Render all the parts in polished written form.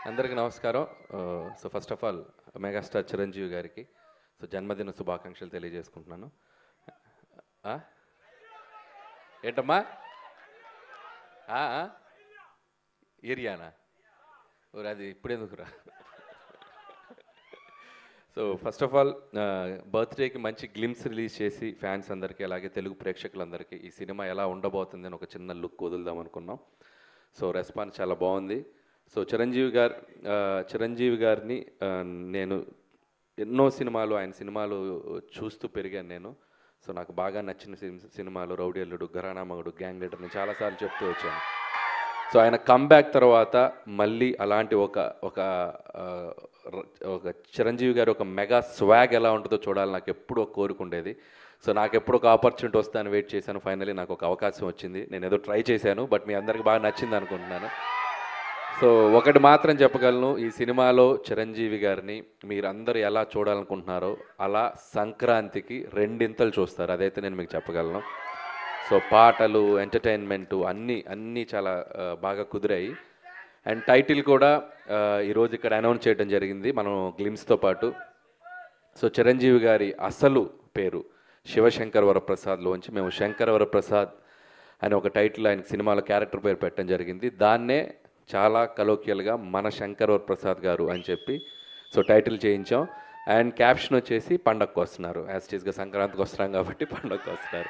అందరికీ నమస్కారం. So first of all megastar Chiranjeevi గారికి జన్మదిన శుభాకాంక్షలు తెలియజేసుకుంటున్నాను. ఏంటమ్మా ఏరియానా అది ఇప్పుడెందుకురా? సో ఫస్ట్ ఆఫ్ ఆల్ బర్త్డేకి మంచి గ్లిమ్స్ రిలీజ్ చేసి ఫ్యాన్స్ అందరికీ అలాగే తెలుగు ప్రేక్షకులందరికీ ఈ సినిమా ఎలా ఉండబోతుంది అని ఒక చిన్న లుక్ వదులుదాం అనుకున్నాం. సో రెస్పాన్స్ చాలా బాగుంది. సో చిరంజీవి గారిని నేను ఎన్నో సినిమాలు ఆయన సినిమాలు చూస్తూ పెరిగాను నేను. సో నాకు బాగా నచ్చిన సినిమాలు రౌడీ అల్లుడు, ఘరానా మగుడు, గ్యాంగ్ లీడర్ నేను చాలాసార్లు చెప్తూ వచ్చాను. సో ఆయన కమ్బ్యాక్ తర్వాత మళ్ళీ అలాంటి ఒక చిరంజీవి గారి ఒక మెగా స్వాగ్ ఎలా ఉంటుందో చూడాలి నాకు ఎప్పుడూ కోరుకుండేది. సో నాకు ఎప్పుడు ఒక ఆపర్చునిటీ వస్తాను వెయిట్ చేశాను. ఫైనలీ నాకు ఒక అవకాశం వచ్చింది. నేను ఏదో ట్రై చేశాను, బట్ మీ అందరికి బాగా నచ్చింది అనుకుంటున్నాను. సో ఒకటి మాత్రం చెప్పగలను, ఈ సినిమాలో చిరంజీవి గారిని మీరందరూ ఎలా చూడాలనుకుంటున్నారో అలా సంక్రాంతికి రెండింతలు చూస్తారు, అదైతే నేను మీకు చెప్పగలను. సో పాటలు, ఎంటర్టైన్మెంటు అన్నీ చాలా బాగా కుదిరాయి. అండ్ టైటిల్ కూడా ఈరోజు ఇక్కడ అనౌన్స్ చేయడం జరిగింది మనం గ్లిమ్స్తో పాటు. సో చిరంజీవి గారి అసలు పేరు శివశంకర్ వరప్రసాద్లోంచి మేము శంకర్ వరప్రసాద్ అని ఒక టైటిల్ ఆయన సినిమాలో క్యారెక్టర్ పేరు పెట్టడం జరిగింది. దాన్నే చాలా కలోకియల్గా మన శంకర్ వరప్రసాద్ గారు అని చెప్పి సో టైటిల్ చేయించాం. అండ్ క్యాప్షన్ వచ్చేసి పండగకు వస్తున్నారు, యాజ్ టీజ్గా సంక్రాంతికి వస్తున్నాం కాబట్టి పండగకు వస్తున్నారు.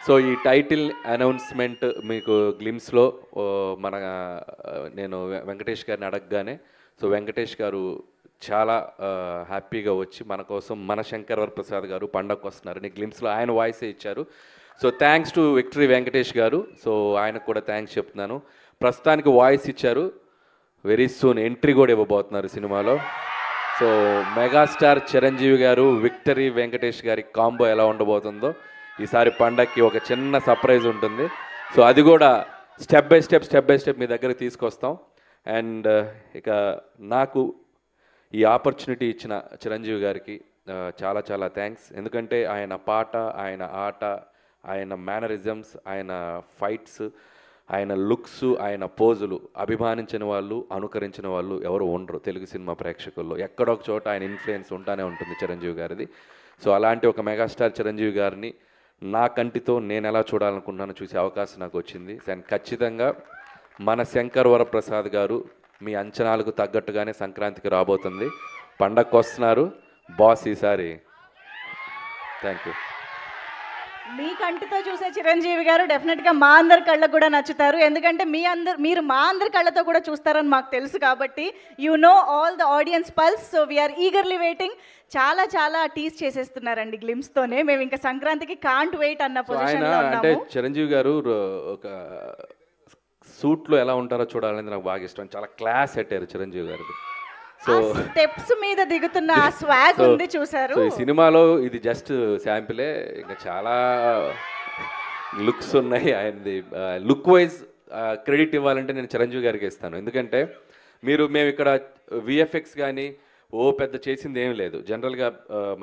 సో ఈ టైటిల్ అనౌన్స్మెంట్ మీకు గ్లిమ్స్లో నేను వెంకటేష్ గారిని అడగగానే సో వెంకటేష్ గారు చాలా హ్యాపీగా వచ్చి మన కోసం మన శంకర్ వరప్రసాద్ గారు పండగకు వస్తున్నారని గ్లిమ్స్లో ఆయన వాయిసే ఇచ్చారు. So thanks to victory Venkatesh గారు. సో ఆయనకు కూడా థ్యాంక్స్ చెప్తున్నాను. ప్రస్తుతానికి వాయిస్ ఇచ్చారు, వెరీ సూన్ ఎంట్రీ కూడా ఇవ్వబోతున్నారు సినిమాలో. సో మెగాస్టార్ చిరంజీవి గారు విక్టరీ వెంకటేష్ గారి కాంబో ఎలా ఉండబోతుందో ఈసారి పండగకి ఒక చిన్న సర్ప్రైజ్ ఉంటుంది. సో అది కూడా స్టెప్ బై స్టెప్ మీ దగ్గర తీసుకొస్తాం. అండ్ ఇక నాకు ఈ ఆపర్చునిటీ ఇచ్చిన చిరంజీవి గారికి చాలా చాలా థ్యాంక్స్. ఎందుకంటే ఆయన పాట, ఆయన ఆట, ఆయన మేనరిజమ్స్, ఆయన ఫైట్స్, ఆయన లుక్స్, ఆయన పోజులు అభిమానించిన వాళ్ళు, అనుకరించిన వాళ్ళు ఎవరు ఉండరు తెలుగు సినిమా ప్రేక్షకుల్లో. ఎక్కడొక చోట ఆయన ఇన్ఫ్లుయెన్స్ ఉంటానే ఉంటుంది చిరంజీవి గారిది. సో అలాంటి ఒక మెగాస్టార్ చిరంజీవి గారిని నా కంటితో నేను ఎలా చూడాలనుకున్నానో చూసే అవకాశం నాకు వచ్చింది. అండ్ ఖచ్చితంగా మన శంకర్ వరప్రసాద్ గారు మీ అంచనాలకు తగ్గట్టుగానే సంక్రాంతికి రాబోతుంది. పండగకు వస్తున్నారు బాస్ ఈసారి. Thank you. మీ కంటితో చూసే చిరంజీవి గారు డెఫినెట్గా మా అందరి కళ్ళకు కూడా నచ్చుతారు. ఎందుకంటే మీరు మా అందరి కళ్ళతో కూడా చూస్తారని మాకు తెలుసు కాబట్టి you know all the audience pulse. So we are eagerly waiting. చాలా చాలా టీస్ చేసేస్తున్నారండి గ్లిమ్స్తోనే. మేము ఇంకా సంక్రాంతికి కాంట్ వెయిట్ అన్న పొజిషన్లో ఉన్నాము. అంటే చిరంజీవి గారు ఒక సూట్లో ఎలా ఉంటారో చూడాలనేది నాకు బాగా ఇష్టం. చాలా క్లాస్ పెట్టారు చిరంజీవి గారికి. సో స్టెప్స్ మీద దిగుతున్న ఆ స్వాగ్ ఉంది చూసారు. సో ఈ సినిమాలో ఇది జస్ట్ శాంపిలే, ఇంకా చాలా లుక్స్ ఉన్నాయి. ఆయనది లుక్ వైజ్ క్రెడిట్ ఇవ్వాలంటే నేను చిరంజీవి గారికి ఇస్తాను. ఎందుకంటే మేము ఇక్కడ విఎఫ్ఎక్స్ కానీ పెద్ద చేసింది ఏం లేదు. జనరల్గా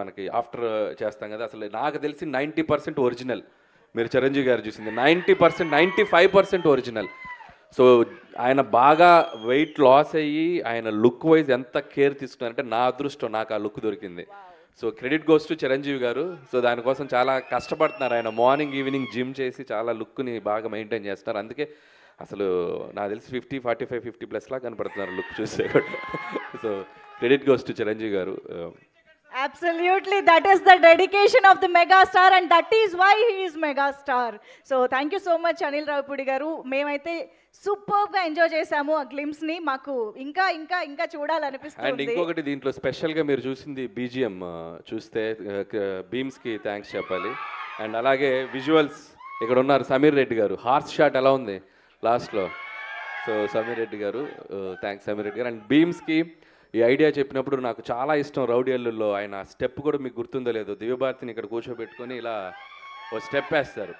మనకి ఆఫ్టర్ చేస్తాం కదా, అసలు నాకు తెలిసి 90% ఒరిజినల్. మీరు చిరంజీవి గారు చూసింది 90%, 95% ఒరిజినల్. సో ఆయన బాగా వెయిట్ లాస్ అయ్యి ఆయన లుక్ వైజ్ ఎంత కేర్ తీసుకున్నారంటే నా అదృష్టం, నాకు ఆ లుక్ దొరికింది. So credit goes to Chiranjeevi గారు. సో దానికోసం చాలా కష్టపడుతున్నారు ఆయన. మార్నింగ్ ఈవినింగ్ జిమ్ చేసి చాలా లుక్ని బాగా మెయింటైన్ చేస్తున్నారు. అందుకే అసలు నాకు తెలిసి 50, 45, 50+ లా కనపడుతున్నారు లుక్ చూస్తే. So credit goes to Chiranjeevi గారు. Absolutely, that is the dedication of the megastar and that is why he is megastar. So thank you so much Anil Ravipudi garu. మేమైతే సూపర్ గా ఎంజాయ్ చేసాము ఆ గ్లిమ్స్ ని. మాకు ఇంకా ఇంకా ఇంకా చూడాలనిపిస్తుంది. అండ్ ఇంకొకటి దీంట్లో స్పెషల్ గా మీరు చూసింది బీజిఎం చూస్తే బీమ్స్ కి థ్యాంక్స్ చెప్పాలి. అండ్ అలాగే విజువల్స్ ఇక్కడ ఉన్నారు సమీర్ రెడ్డి గారు. హార్స్ షాట్ ఎలా ఉంది లాస్ట్లో. సో సమీర్ రెడ్డి గారు థ్యాంక్స్ సమీర్ రెడ్డి గారు. అండ్ బీమ్స్కి ఈ ఐడియా చెప్పినప్పుడు నాకు చాలా ఇష్టం. రౌడీ అల్లుల్లో ఆయన స్టెప్ కూడా మీకు గుర్తుందో లేదో, దివ్యభారతిని ఇక్కడ కూర్చోబెట్టుకొని ఇలా ఓ స్టెప్ వేస్తారు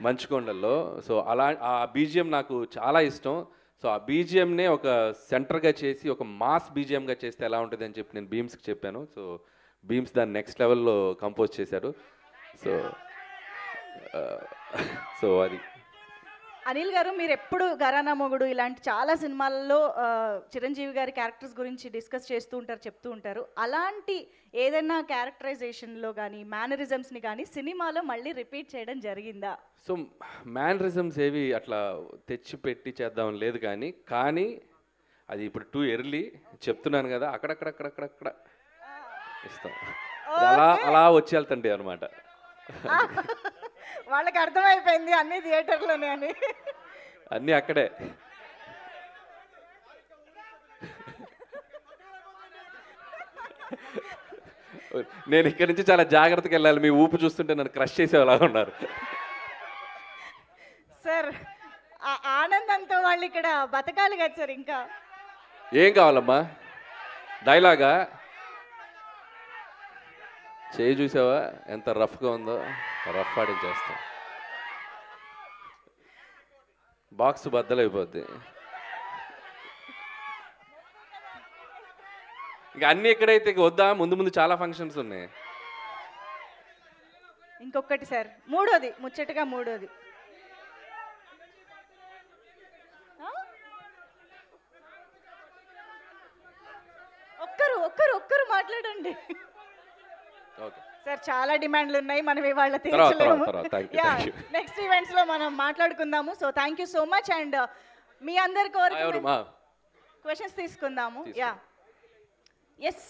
మంచుకొండల్లో. సో అలా ఆ బీజిఎం నాకు చాలా ఇష్టం. సో ఆ బీజిఎంనే ఒక సెంటర్గా చేసి ఒక మాస్ బీజిఎంగా చేస్తే ఎలా ఉంటుంది అని చెప్పి నేను బీమ్స్కి చెప్పాను. సో బీమ్స్ దాన్ని నెక్స్ట్ లెవెల్లో కంపోజ్ చేశారు. సో అది అనిల్ గారు మీరు ఎప్పుడు ఘరానా మొగుడు ఇలాంటి చాలా సినిమాల్లో చిరంజీవి గారి క్యారెక్టర్స్ గురించి డిస్కస్ చేస్తూ ఉంటారు, చెప్తూ ఉంటారు. అలాంటి ఏదైనా క్యారెక్టరైజేషన్లో కానీ మేనరిజమ్స్ని కానీ సినిమాలో మళ్ళీ రిపీట్ చేయడం జరిగిందా? సో మ్యానరిజమ్స్ ఏవి అట్లా తెచ్చి పెట్టి చేద్దాం లేదు, కానీ అది ఇప్పుడు టూ ఎర్లీ చెప్తున్నాను కదా, అక్కడక్కడక్కడక్కడక్కడ ఇస్తాం, అలా వచ్చి వెళ్తండి అనమాట. వాళ్ళకి అర్థమైపోయింది అన్ని థియేటర్లోనే అని. అన్నీ అక్కడే. నేను ఇక్కడి నుంచి చాలా జాగ్రత్తగా వెళ్ళాలి, మీ ఊపు చూస్తుంటే నన్ను క్రష్ చేసేలా ఉన్నారు. సార్ ఆనందంతో వాళ్ళు ఇక్కడ బతకాలి కదా సార్. ఇంకా ఏం కావాలమ్మా? డైలాగా చేయి చూసావా ఎంత రఫ్గా ఉందో, రఫ్ ఆడించేస్తాం, బాక్స్ బద్దలైపోద్ది. ఇంకా అన్ని ఎక్కడైతే వద్దా, ముందు చాలా ఫంక్షన్స్ ఉన్నాయి. ఇంకొకటి సార్, మూడోది ముచ్చటగా మూడోది. ఒక్కరు మాట్లాడండి సార్. చాలా డిమాండ్లు ఉన్నాయి, మనం ఇవాళ తీర్చలేము. నెక్స్ట్ ఈవెంట్స్ లో మనం మాట్లాడుకుందాము. So thank you so much. And మీ అందరి కోరిక క్వశ్చన్స్ తీసుకుందాము. Yeah yes